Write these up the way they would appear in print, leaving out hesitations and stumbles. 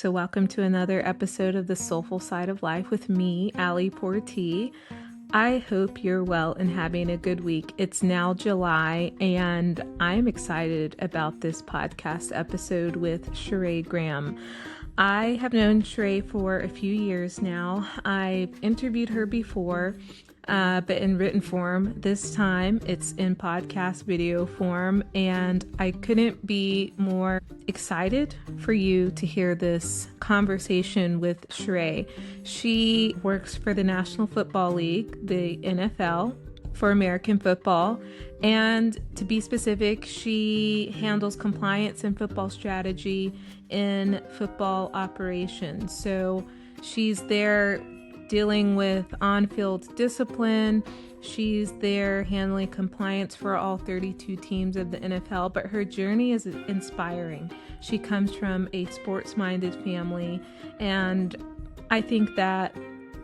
So, welcome to another episode of the Soulful Side of Life with me, Allie Portee. I hope you're well and having a good week. It's now July, and I'm excited about this podcast episode with Sharee Graham. I have known Sharee for a few years now. I've interviewed her before, but in written form. This time it's in podcast video form, and I couldn't be more excited for you to hear this conversation with Sharee. She works for the National Football League, the NFL, for American football. And to be specific, she handles compliance and football strategy in football operations. So she's there dealing with on-field discipline. She's there handling compliance for all 32 teams of the NFL, but her journey is inspiring. She comes from a sports-minded family, and I think that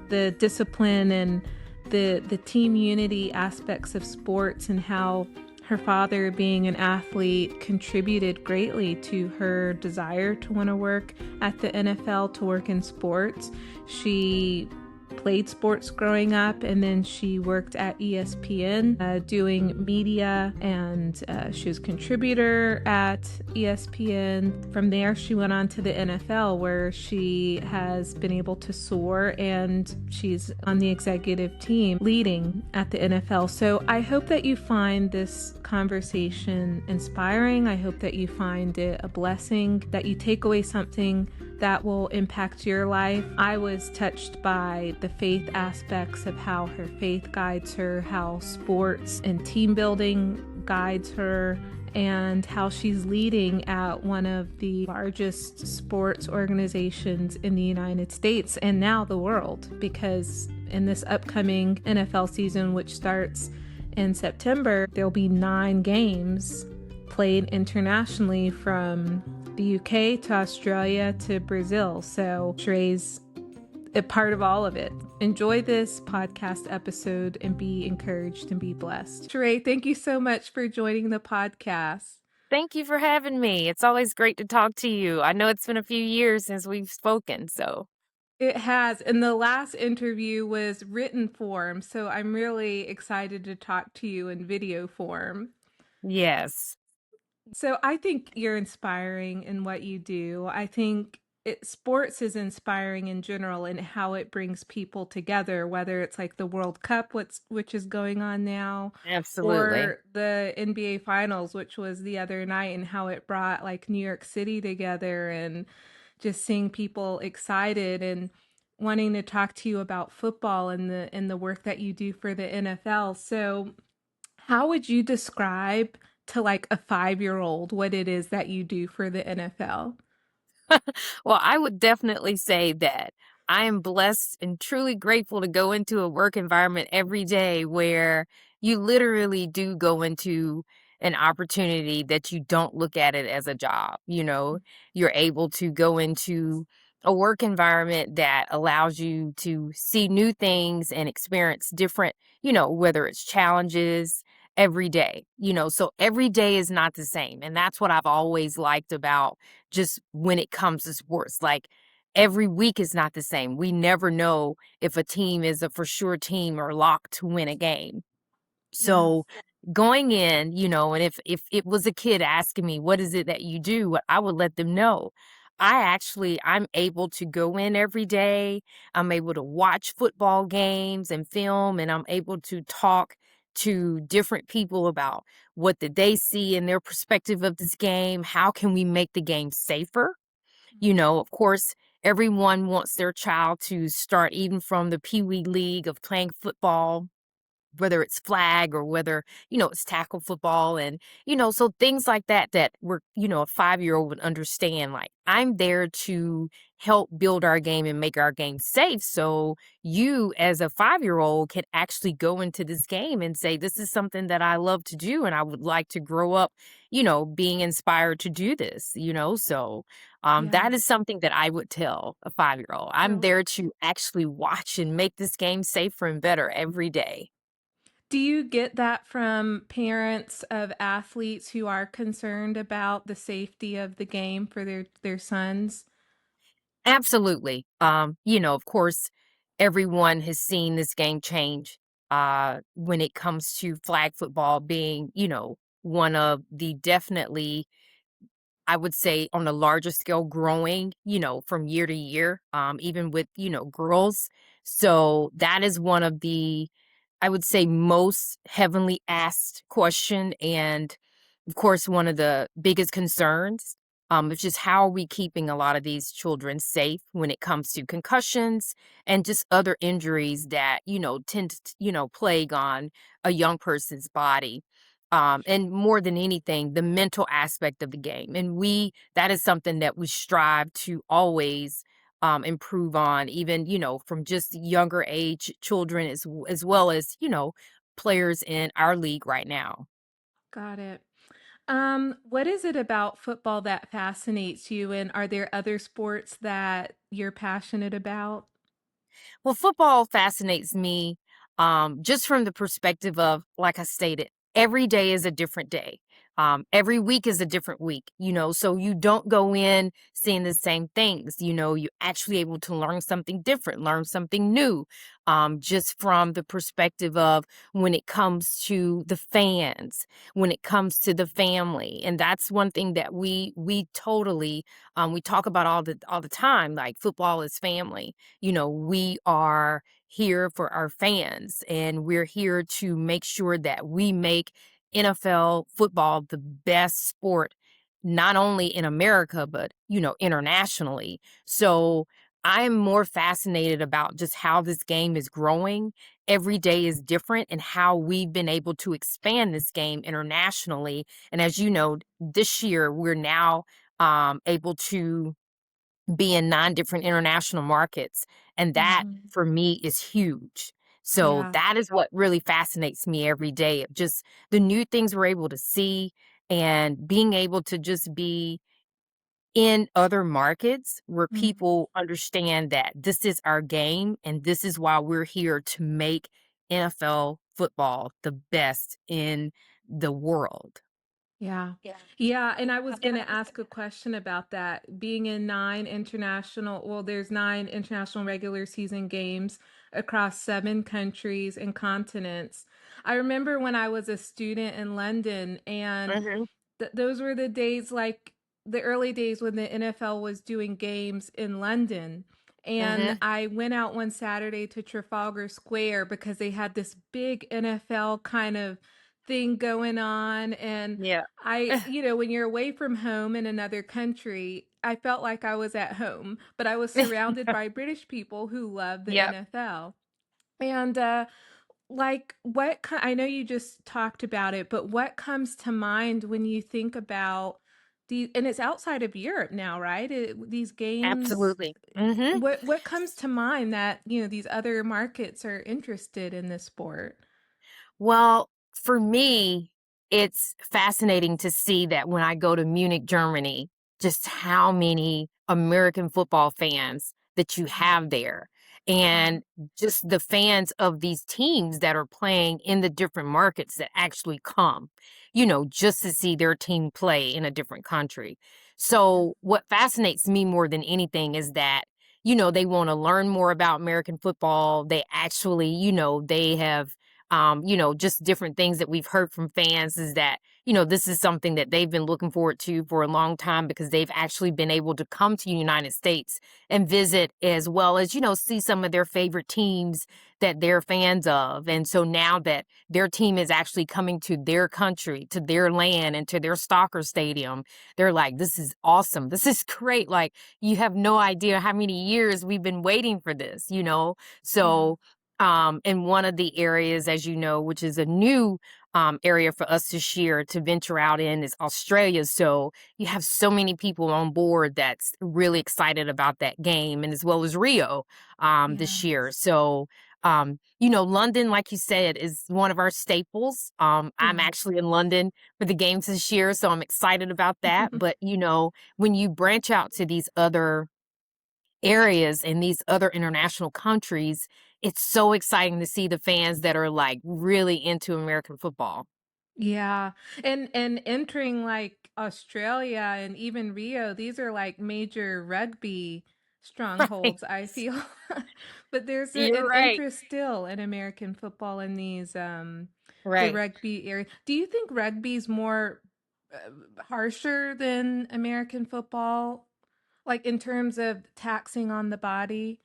the discipline and the team unity aspects of sports and how her father being an athlete contributed greatly to her desire to want to work at the NFL, to work in sports. She played sports growing up, and then she worked at ESPN doing media, and she was a contributor at ESPN. From there, she went on to the NFL, where she has been able to soar, and she's on the executive team leading at the NFL. So I hope that you find this conversation inspiring. I hope that you find it a blessing, that you take away something that will impact your life. I was touched by the faith aspects of how her faith guides her, how sports and team building guides her, and how she's leading at one of the largest sports organizations in the United States and now the world, because in this upcoming NFL season, which starts in September, there'll be 9 games played internationally from the UK to Australia to Brazil. So Sharee's a part of all of it. Enjoy this podcast episode and be encouraged and be blessed. Sharee, thank you so much for joining the podcast. Thank you for having me. It's always great to talk to you. I know it's been a few years since we've spoken, so. It has. And the last interview was written form, so I'm really excited to talk to you in video form. Yes. So I think you're inspiring in what you do. I think sports is inspiring in general in how it brings people together, whether it's like the World Cup, which is going on now, Absolutely. or the NBA Finals, which was the other night, and how it brought like New York City together, and just seeing people excited and wanting to talk to you about football and the work that you do for the NFL. So how would you describe to like a 5-year-old what it is that you do for the NFL? Well, I would definitely say that I am blessed and truly grateful to go into a work environment every day where you literally do go into an opportunity that you don't look at it as a job. You're able to go into a work environment that allows you to see new things and experience different, whether it's challenges every day, so every day is not the same. And that's what I've always liked about just when it comes to sports. Like every week is not the same. We never know if a team is a for sure team or locked to win a game. Yes. So going in, and if it was a kid asking me, what is it that you do? What I would let them know. I'm able to go in every day. I'm able to watch football games and film, and I'm able to talk to different people about what did they see in their perspective of this game. How can we make the game safer? Of course, everyone wants their child to start even from the Pee Wee League of playing football, whether it's flag or whether, it's tackle football. And, so things like that we're, a 5-year-old would understand. Like, I'm there to help build our game and make our game safe. So you as a 5-year-old can actually go into this game and say, this is something that I love to do. And I would like to grow up, being inspired to do this, so Yeah. that is something that I would tell a 5-year-old. I'm So there to actually watch and make this game safer and better every day. do you get that from parents of athletes who are concerned about the safety of the game for their sons? Absolutely. Of course, everyone has seen this game change when it comes to flag football being, one of the definitely, I would say, on a larger scale, growing, from year to year, even with, girls. So that is one of the, I would say, most heavily asked question. And of course, one of the biggest concerns, is just how are we keeping a lot of these children safe when it comes to concussions and just other injuries that, tend to, plague on a young person's body. And more than anything, the mental aspect of the game. And that is something that we strive to always improve on, even, from just younger age children as well as, players in our league right now. Got it. What is it about football that fascinates you, and are there other sports that you're passionate about? Well, football fascinates me just from the perspective of, like I stated, every day is a different day. Every week is a different week, so you don't go in seeing the same things. You're actually able to learn something different, learn something new, just from the perspective of when it comes to the fans, when it comes to the family. And that's one thing that we totally we talk about all the time, like football is family. We are here for our fans and we're here to make sure that we make NFL football the best sport, not only in America, but, internationally. So I'm more fascinated about just how this game is growing. Every day is different and how we've been able to expand this game internationally. And as you know, this year we're now able to be in 9 different international markets, and that Mhm. for me is huge. So Yeah. that is what really fascinates me every day of just the new things we're able to see and being able to just be in other markets where Mhm. people understand that this is our game and this is why we're here to make NFL football the best in the world. Yeah. Yeah, and I was gonna ask a question about that. Being in 9 international well, there's 9 international regular season games across 7 countries and continents. I remember when I was a student in London, and Mhm, those were the days, like the early days when the NFL was doing games in London. And mhm. I went out one Saturday to Trafalgar Square because they had this big NFL kind of thing going on. And Yeah. when you're away from home in another country, I felt like I was at home, but I was surrounded by British people who love the Yep, NFL. And like, I know you just talked about it, but what comes to mind when you think about and it's outside of Europe now, right? These games, absolutely. Mhm. what comes to mind that, these other markets are interested in this sport? Well, for me, it's fascinating to see that when I go to Munich, Germany, just how many American football fans that you Yeah. have there. Yeah. And just the fans of these teams that are playing in the different markets that actually come, just to see their team play in a different country. Yeah. So, what fascinates me more than anything is that, they want to learn more about American football. They actually, they have just different things that we've heard from fans is that, this is something that they've been looking forward to for a long time because they've actually been able to come to the United States and visit as well as, see some of their favorite teams that they're fans of. And so now that their team is actually coming to their country, to their land, and to their soccer stadium, they're like, this is awesome. This is great. Like, you have no idea how many years we've been waiting for this. Yeah. So, in one of the areas, as you know, which is a new area for us this year to venture out in, is Australia. So you have so many people on board that's really excited about that game, and as well as Rio this Yeah. year. So, London, like you said, is one of our staples. I'm Yeah. actually in London for the games this year, so I'm excited about that. But, when you branch out to these other areas in these other international countries, it's so exciting to see the fans that are like really into American football. Yeah. And entering like Australia and even Rio, these are like major rugby Right. strongholds, I feel. But there's You're an right. interest still in American football in these the Right. rugby area. Do you think rugby's more harsher than American football, like in terms of taxing on the body?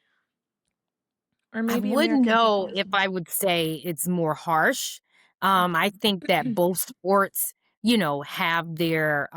Or I maybe wouldn't American know football is if more. I would say it's more harsh. I think that Mhm. both sports, have their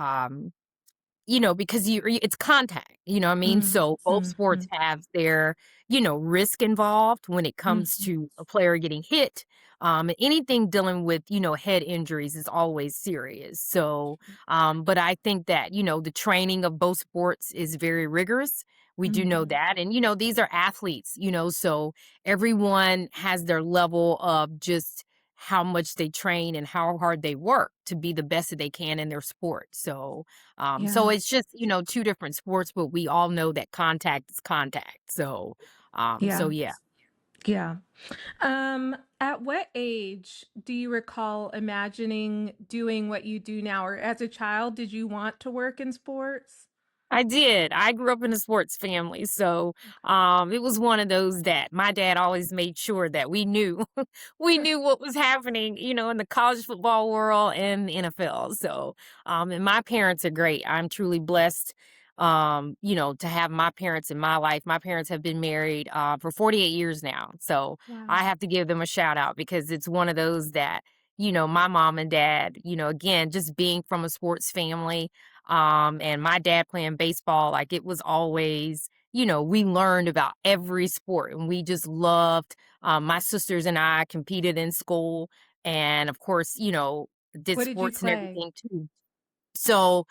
because it's contact, you know what I mean? Mm, So both sports mhm, have their, risk involved when it comes mhm. to a player getting hit. And anything dealing with, head injuries is always serious. So, but I think that, the training of both sports is very rigorous. We do know Mhm. that. And, these are athletes, so everyone has their level of just how much they train and how hard they work to be the best that they can in their sport. So Yeah. it's just, two different sports, but we all know that contact is contact. So Yeah. yeah. Yeah. At what age do you recall imagining doing what you do now? Or as a child, did you want to work in sports? I did. I grew up in a sports family, so it was one of those that my dad always made sure that we knew we Okay. knew what was happening, in the college football world and the NFL. So, and my parents are great. I'm truly blessed, to have my parents in my life. My parents have been married for 48 years now, so I Wow. have to give them a shout out because it's one of those that my mom and dad, again, just being from a sports family and my dad playing baseball, like it was always, we learned about every sport and we just loved, my sisters and I competed in school and of course, did What did you sports and play? everything too. So,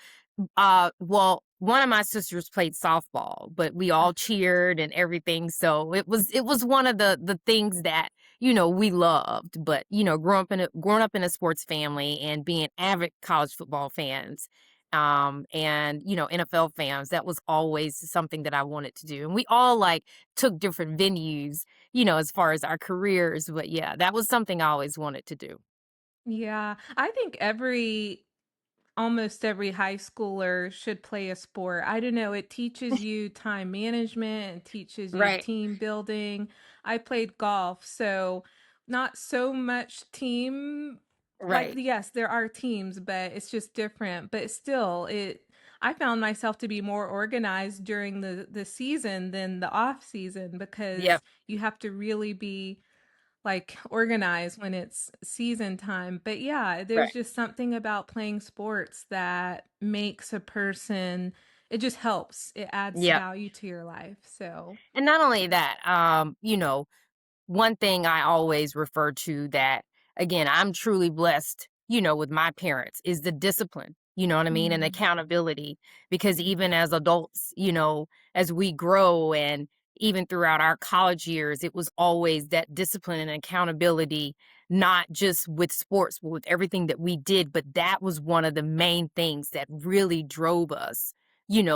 well, one of my sisters played softball, but we all Okay. cheered and everything. So it was one of the things that we loved. But growing up in a sports family and being avid college football fans, and NFL fans, that was always something that I wanted to do. And we all like took different venues, as far as our careers. But yeah, that was something I always wanted to do. Yeah. I think almost every high schooler should play a sport. I don't know, it teaches you time management and teaches you Right. team building. I played golf, so not so much team, like Right. yes, there are teams, but it's just different. But still, it I found myself to be more organized during the season than the off season because Yep. you have to really be like organized when it's season time. But yeah, there's Right. just something about playing sports that makes a person, it just helps. It adds Yep. value to your life. So, And not only that, one thing I always refer to that, again, I'm truly blessed, with my parents is the discipline, you know what I mean? And mm, accountability. Because even mhm, as adults, as we grow and even throughout our college years, it was always that discipline and accountability, not just with sports, but with everything that we did. But that was one of the main things that really drove us,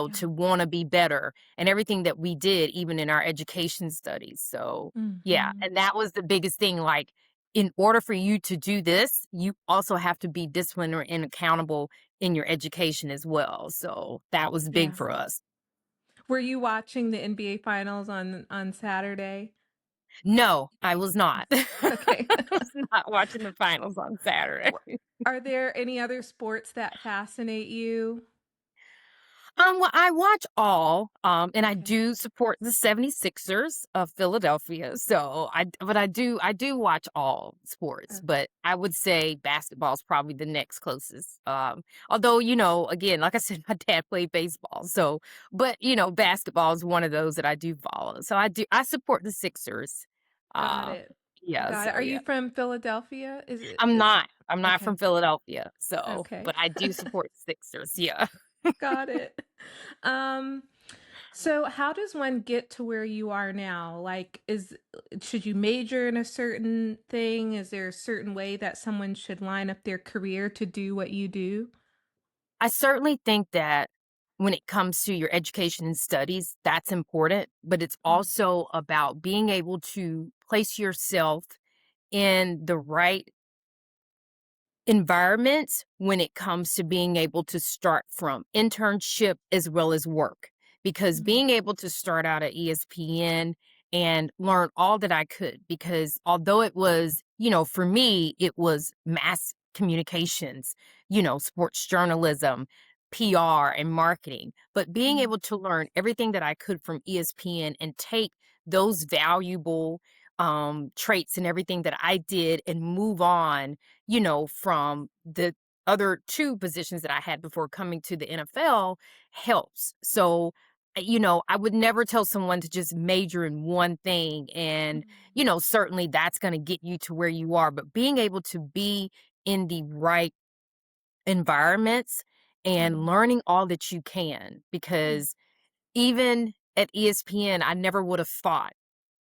yeah. to want to be better and everything that we did, even in our education studies. So, yeah, Hmm. and that was the biggest thing. Like, in order for you to do this, you also have to be disciplined and accountable in your education as well. So, that was big Yeah. for us. Were you watching the NBA finals on Saturday? No, I was not. Okay. I was not watching the finals on Saturday. Wh- Are there any other sports that fascinate you? Well, I watch all, and I Okay. do support the 76ers of Philadelphia. But I do watch all sports, Okay. but I would say basketball is probably the next closest. Although, again, like I said, my dad played baseball. So, but basketball is one of those that I do follow. So I support the Sixers. Got Uh, it. yeah, Got it. so Are you yeah. from Philadelphia? Is it I'm is not. I'm not okay. from Philadelphia. So, Okay. but I do support the Sixers. Yeah. Got it. Um, so how does one get to where you are now? Like, should you major in a certain thing? Is there a certain way that someone should line up their career to do what you do? I certainly think that when it comes to your education and studies, that's important, but it's Mm, also about being able to place yourself in the right environments when it comes to being able to start from internship as well as work. because Mm, being able to start out at ESPN and learn all that I could, because although it was, for me, it was mass communications, sports journalism, PR, and marketing. But being mm, able to learn everything that I could from ESPN and take those valuable traits and everything that I did and move on, from the other two positions that I had before coming to the NFL helps. So, I would never tell someone to just major in one thing. And, mm, certainly that's going to get you to where you are. But being able to be in the right environments and mhm, learning all that you can, mm, because even at ESPN, I never would have thought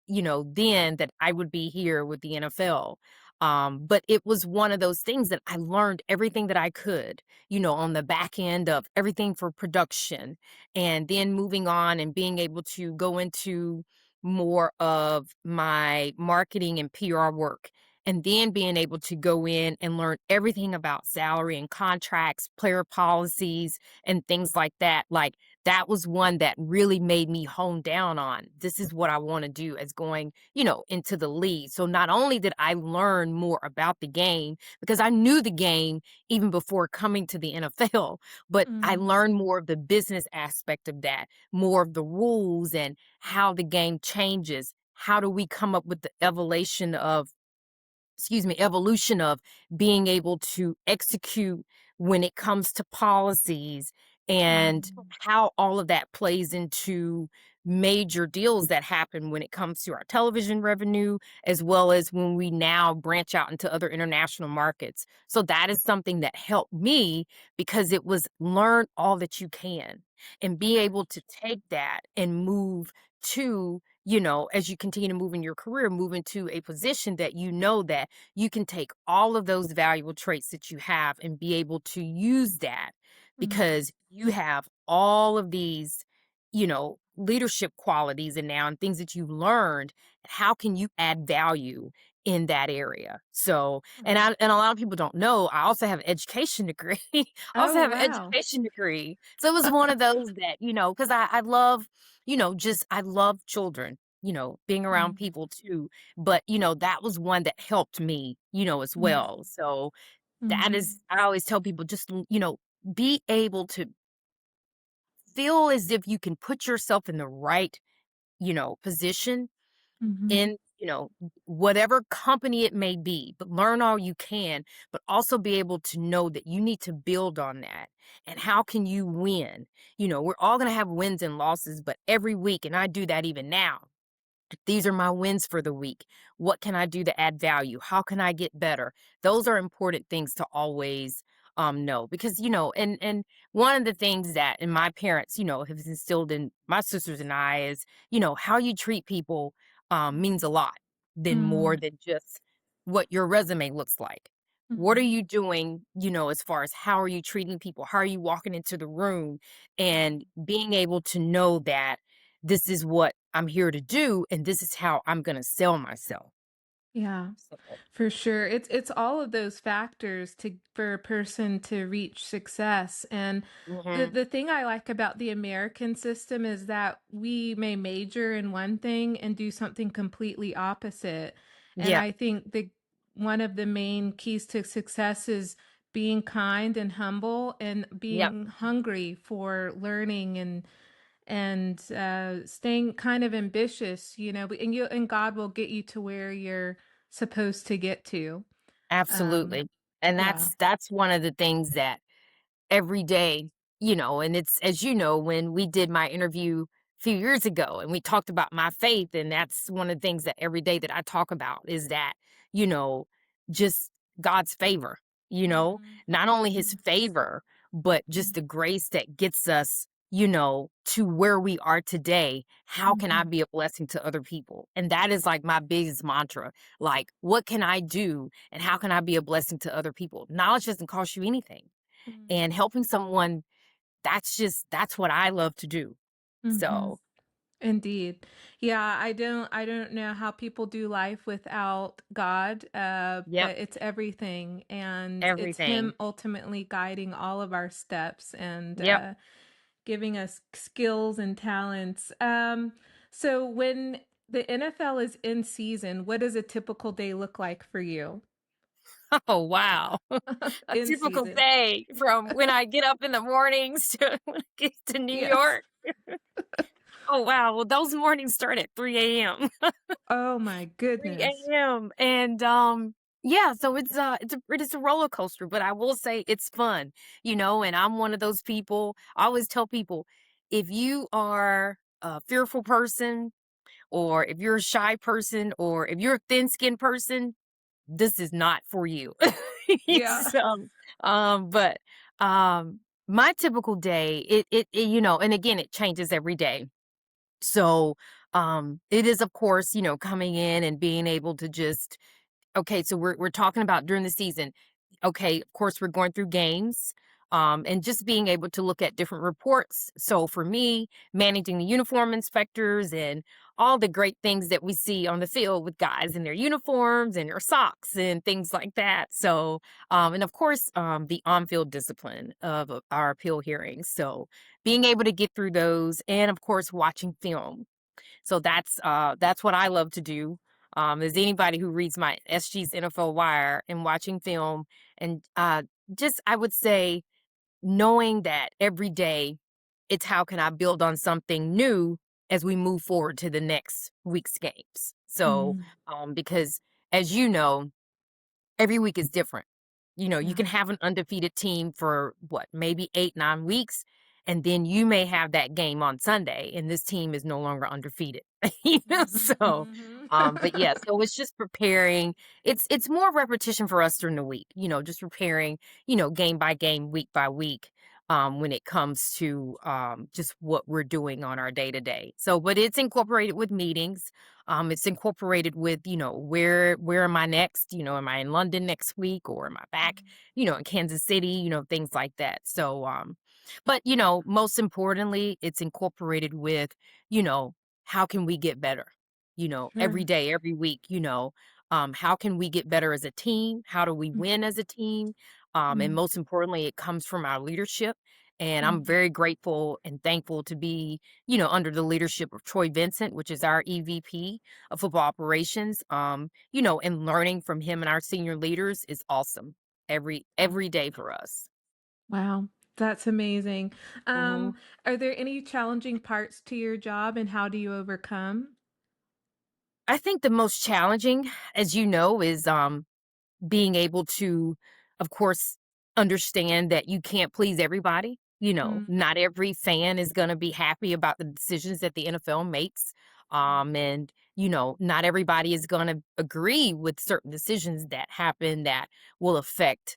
then that I would be here with the NFL. But it was one of those things that I learned everything that I could, on the back end of everything for production, and then moving on and being able to go into more of my marketing and PR work. And then being able to go in and learn everything about salary and contracts, player policies, and things like that. Like, that was one that really made me hone down on, this is what I want to do as going, into the league. So not only did I learn more about the game, because I knew the game even before coming to the NFL, but I mm, learned more of the business aspect of that, more of the rules and how the game changes. How do we come up with the evolution of being able to execute when it comes to policies, and mm, how all of that plays into major deals that happen when it comes to our television revenue, as well as when we now branch out into other international markets. So that is something that helped me, because it was learn all that you can and be able to take that and move to, as you continue to move in your career, move into a position that that you can take all of those valuable traits that you have and be able to use that, mm, because you have all of these, leadership qualities and now and things that you've learned. How can you add value in that area? So, and mm. a lot of people don't know, I also have an education degree. I also Oh, have an wow. education degree. So it was one of those that, because I love, I love children, being around Mm, people too, but, that was one that helped me, as mm, well. So that mm, is, I always tell people, just, be able to feel as if you can put yourself in the right, position mhm, in, whatever company it may be, but learn all you can, but also be able to know that you need to build on that. And how can you win? We're all going to have wins and losses, but every week, and I do that even now, these are my wins for the week. What can I do to add value? How can I get better? Those are important things to always know, because and one of the things that, and my parents, have instilled in my sisters and I is, how you treat people means a lot, than more mm, than just what your resume looks like. What are mhm, you doing, as far as how are you treating people? How are you walking into the room, and mm. being able to know that this is what I'm here to do, and this is how I'm gonna sell myself. Yeah. So, For sure. It's all of those factors to for a person to reach success. And mhm, the thing I like about the American system is that we may major in one thing and do something completely opposite. And yep, I think the one of the main keys to success is being kind and humble and yep, being hungry for learning and staying kind of ambitious, and God will get you to where you're supposed to get to. Um, absolutely. And yeah. that's one of the things that every day, and it's, as when we did my interview a few years ago and we talked about my faith, and that's one of the things that every day that I talk about is that, you know, just God's favor, Mhm, not only his mhm, favor, but just mhm, the grace that gets us, to where we are today. How can I mhm, be a blessing to other people? And that is like my biggest mantra. Like, what can I do and how can I be a blessing to other people? Knowledge doesn't cost you anything, mhm, and helping someone, that's what I love to do. mhm. So, Indeed. Yeah, I don't know how people do life without God, yep, but it's everything, and it's everything. him ultimately guiding all of our steps, and Yep, giving us skills and talents. So when the NFL is in season, what does a typical day look like for you? Oh, wow. A In typical season. day from when I get up in the mornings to when I get to New Yes. York. Oh, wow. Well, those mornings start at 3 a.m. Oh my 3 goodness. a.m. And yeah, so it's a roller coaster, but I will say it's fun, and I'm one of those people. I always tell people, if you are a fearful person, or if you're a shy person, or if you're a thin-skinned person, this is not for you. Yeah. So, but my typical day, it, and again, it changes every day. So, it is, of course, coming in and being able to just, okay, so we're talking about during the season. Okay, of course, we're going through games, and just being able to look at different reports. So for me, managing the uniform inspectors and all the great things that we see on the field with guys in their uniforms and their socks and things like that. So, and of course, the on-field discipline of our appeal hearings. So being able to get through those, and of course, watching film. So that's what I love to do. As anybody who reads my SG's NFL Wire and watching film, and just, I would say, knowing that every day it's how can I build on something new as we move forward to the next week's games. So, Mm, because as you know, every week is different. You can yeah. have an undefeated team for what, maybe 8, 9 weeks, and then you may have that game on Sunday, and this team is no longer undefeated. Mhm, So, mhm. but yeah, so it's just preparing. It's more repetition for us during the week. Just preparing. Game by game, week by week. When it comes to just what we're doing on our day to day. So, but it's incorporated with meetings. It's incorporated with, where am I next? Am I in London next week, or am I back, in Kansas City, things like that. So, but, most importantly, it's incorporated with, you know, how can we get better? Every Sure. day, every week, how can we get better as a team? How do we Mm, win as a team? And mm, most importantly, it comes from our leadership. And I'm mm. very grateful and thankful to be, under the leadership of Troy Vincent, which is our EVP of football operations. And learning from him and our senior leaders is awesome Wow. every day for us. Wow, that's amazing. Mhm. Are there any challenging parts to your job and how do you overcome? I think the most challenging, as you know, is being able to, of course, understand that you can't please everybody. Mm, Not every fan is going to be happy about the decisions that the NFL makes. mm, And, not everybody is going to agree with certain decisions that happen that will affect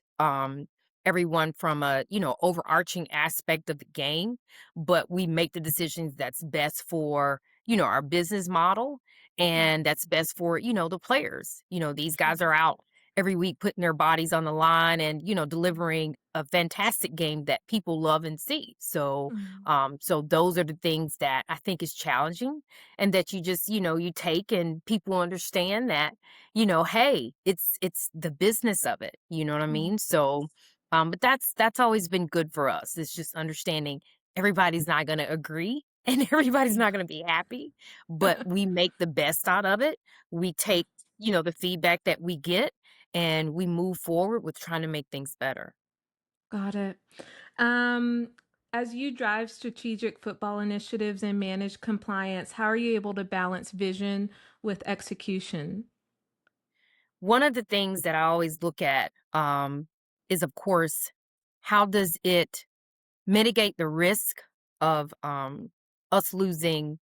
everyone from a, overarching aspect of the game. But we make the decisions that's best for, our business model, mm. and that's best for, the players. These guys Sure. are out every week putting their bodies on the line and, Mm, delivering a fantastic game that people love and see. So, mm, so those are the things that I think is challenging, and that you just, you take, and people understand that, hey, it's the business of it. You know what I mm. mean? So, but that's always been good for us. It's just understanding everybody's not going to agree and everybody's Yeah. not going to be happy, but we make the best out of it. We take, the feedback that we get, and we move forward with trying to make things better. Got it. Um, as you drive strategic football initiatives and manage compliance, how are you able to balance vision with execution? One of the things that I always look at is, of course, how does it mitigate the risk of us losing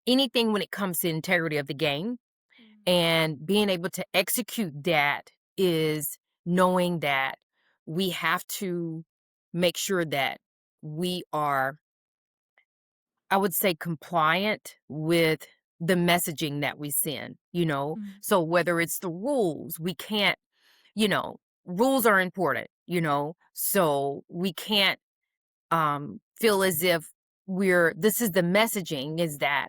anything when it comes to integrity of the game, Mm, and being able to execute that is knowing that we have to make sure that we are, I would say, compliant with the messaging that we send. mm, So whether it's the rules, we can't, rules are important. So we can't feel as if this is the messaging, is that,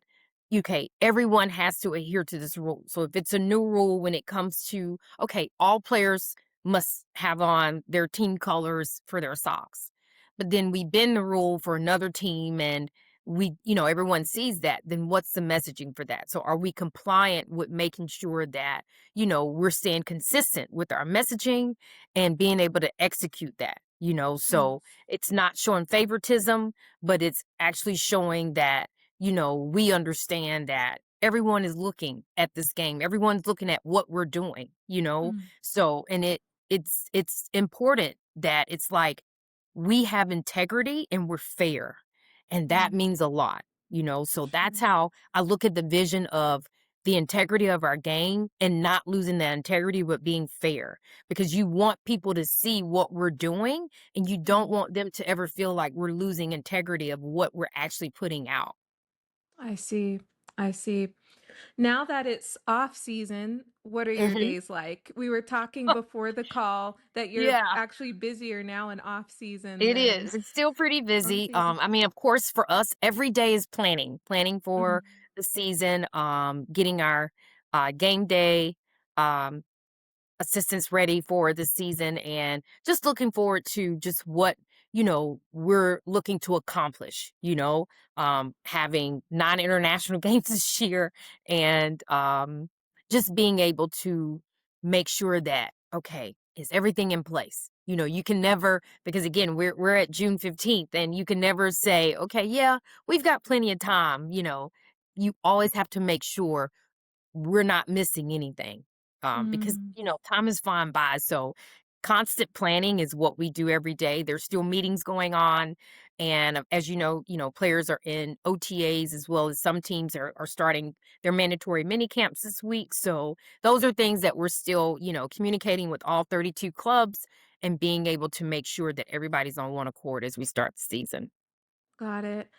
okay, everyone has to adhere to this rule. So if it's a new rule when it comes to, okay, all players must have on their team colors for their socks, but then we bend the rule for another team and everyone sees that, then what's the messaging for that? So are we compliant with making sure that, we're staying consistent with our messaging and being able to execute that, so Yes. it's not showing favoritism, but it's actually showing that, we understand that everyone is looking at this game. Everyone's looking at what we're doing, Mm, so and it's important that it's like we have integrity and we're fair. And that mm, means a lot, so that's sure. how I look at the vision of the integrity of our game and not losing that integrity, but being fair because you want people to see what we're doing and you don't Mm. want them to ever feel like we're losing integrity of what we're actually putting out. I see. I see. Now that it's off season, what are your Hmm. days like? We were talking before the call that you're Yeah. actually busier now in off season It than is. It's still pretty on busy. season. I mean, of course, for us, every day is planning Mhm. for the season, getting our game day um, assistants ready for the season, and just looking forward to just what we're looking to accomplish. Having 9 international games this year, and just being able to make sure that okay, is everything in place? You can never because again, we're at June 15th, and you can never say, okay, yeah, we've got plenty of time. You always have to make sure we're not missing anything, because, Mm, time is flying by, so constant planning is what we do every day. There's still meetings going on, and, as players are in OTAs as well as some teams are starting their mandatory mini camps this week, so those are things that we're still, communicating with all 32 clubs and being able to make sure that everybody's on one accord as we start the season. got it.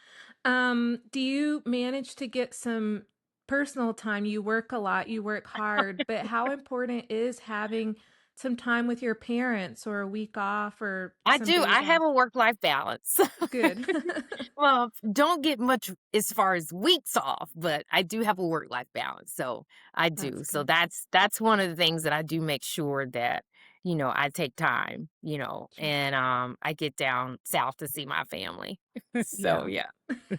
Do you manage to get some personal time? You work a lot, you work hard, but how important is having some time with your parents or a week off or I some do, days I have off? a work-life balance. Good. Well, don't get much as far as weeks off, but I do have a work-life balance, so I That's do. So good. that's one of the things that I do make sure that, I take time, Sure. and, I get down south to see my family. So, Yeah. yeah.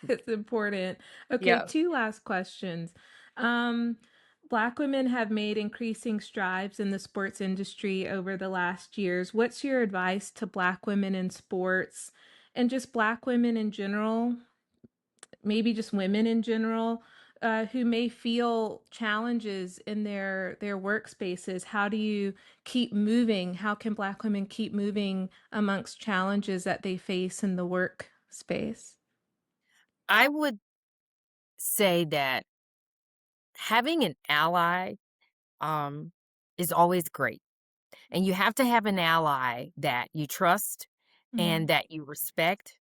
It's important. Okay, Yeah. 2 last questions. Um, Black women have made increasing strides in the sports industry over the last years. What's your advice to Black women in sports and just Black women in general, maybe just women in general, who may feel challenges in their workspaces? How do you keep moving? How can Black women keep moving amongst challenges that they face in the workspace? I would say that having an ally, um, is always great. And you have to have an ally that you trust Mhm. and that you respect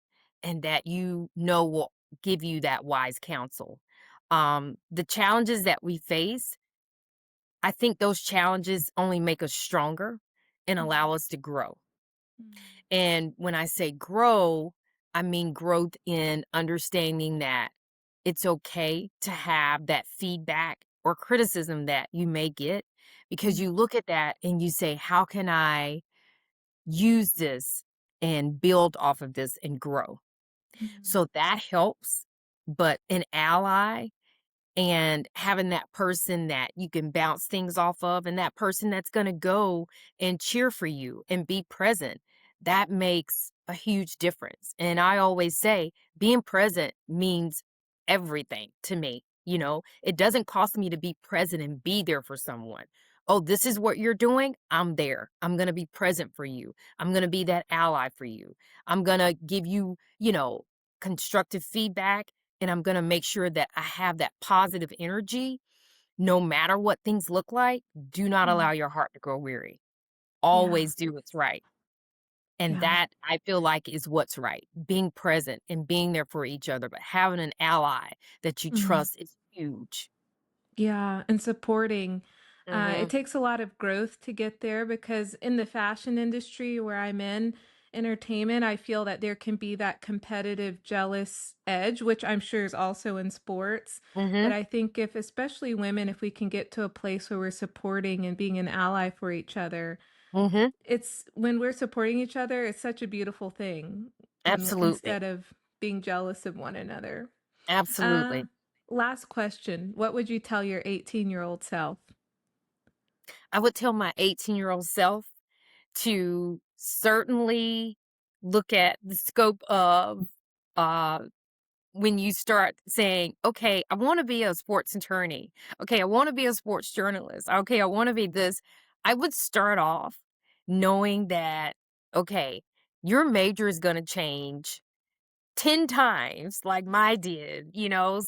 and that will give you that wise counsel. The challenges that we face, I think those challenges only make us stronger and allow Mhm. us to grow. Mm, And when I say grow, I mean growth in understanding that it's okay to have that feedback or criticism that you may get because mm, you look at that and you say, how can I use this and build off of this and grow? mm, So that helps. But an ally and having that person that you can bounce things off of and that person that's going to go and cheer for you and be present, that makes a huge difference. And I always say being present means everything to me. It doesn't cost me to be present and be there for someone. Oh, this is what you're doing. I'm there. I'm going to be present for you. I'm going to be that ally for you. I'm going to give you, constructive feedback, and I'm gonna make sure that I have that positive energy no matter what things look like. Do not mm. allow your heart to grow weary. Yeah, Always do what's right. And yeah. that I feel like is what's right. Being present and being there for each other, but having an ally that you Mhm. trust is huge. Yeah, and supporting. It Mhm. takes a lot of growth to get there because in the fashion industry where I'm in, entertainment, I feel that there can be that competitive, jealous edge, which I'm sure is also in sports. But Mhm. I think if, especially women, if we can get to a place where we're supporting and being an ally for each other, Mhm. it's when we're supporting each other, it's such a beautiful thing. Absolutely. instead of being jealous of one another. Uh, Absolutely. Last question. What would you tell your 18-year-old self? I would tell my 18-year-old self to certainly look at the scope of uh when you start saying, okay, I want to be a sports attorney. Okay, I want to be a sports journalist. Okay, I want to be this. I would start off knowing that, okay, your major is going to change 10 times like my did,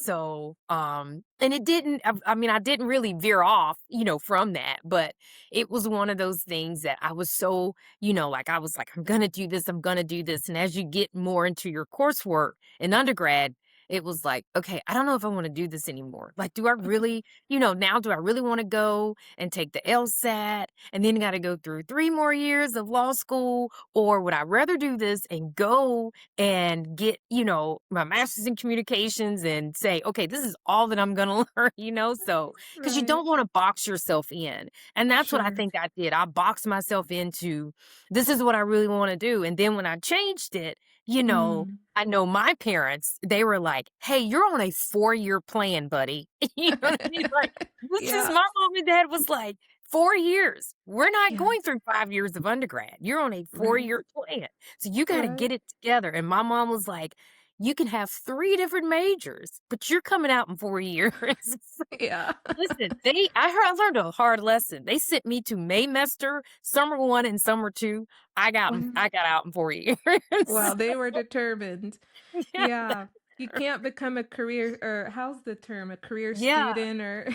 so, and it didn't, I mean, I didn't really veer off, from that, but it was one of those things that I was so, like, I was like, I'm gonna do this, I'm gonna do this, and as you get more into your coursework in undergrad, it was like, okay, I don't know if I want to do this anymore. Like, do I really, now do I really want to go and take the LSAT and then got to go through 3 more years of law school, or would I rather do this and go and get, my master's in communications and say, okay, this is all that I'm going to learn, so because you Right. don't want to box yourself in. And that's what I Sure. think I did. I boxed myself into this is what I really want to do. And then when I changed it, Mm, I know my parents, they were like, hey, you're on a 4-year plan, buddy. You know what I mean? Like, this is yeah. my mom and dad was like, 4 years. We're not Yeah. going through 5 years of undergrad. You're on a Right. 4-year plan. So you got to Right. get it together. And my mom was like, you can have 3 different majors, but you're coming out in 4 years. So, Yeah. listen, I learned a hard lesson. They sent me to Maymester, summer 1 and summer 2. Wow. I got out in 4 years. Wow, they were determined. Yeah. Yeah. You can't become a career, or how's the term? A career Yeah. student or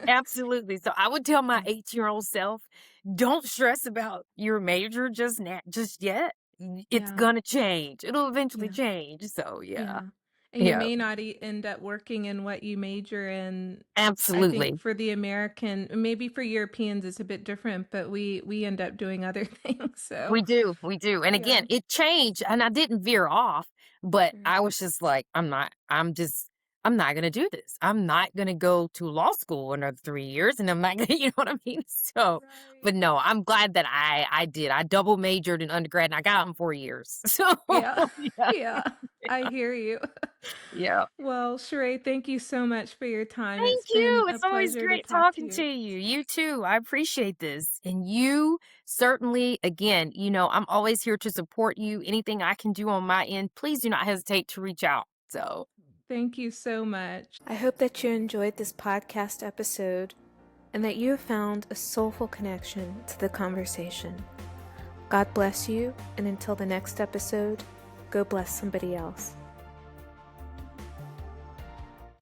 Absolutely. So I would tell my Yeah. 18-year-old self, don't stress about your major just yet. It's Yeah. gonna change. It'll eventually Yeah. change. So yeah. Yeah. And you Yeah. may not end up working in what you major in. I think Absolutely. for the American, maybe for Europeans it's a bit different, but we end up doing other things. So, We do. We do. And yeah. again, it changed and I didn't veer off, but Sure. I was just like, I'm not gonna do this. I'm not gonna go to law school another 3 years and I'm not gonna, you know what I mean? So, but Right. no, I'm glad that I did. I double majored in undergrad and I got out in 4 years. So Yeah. yeah. Yeah. I hear you. Yeah. Well, Sheree, thank you so much for your time. Thank It's been you. a It's always pleasure to great talk to talking to you. you. You too. I appreciate this. And you certainly, again, I'm always here to support you. Anything I can do on my end, please do not hesitate to reach out. So, Thank you so much. I hope that you enjoyed this podcast episode and that you have found a soulful connection to the conversation. God bless you, and until the next episode, go bless somebody else.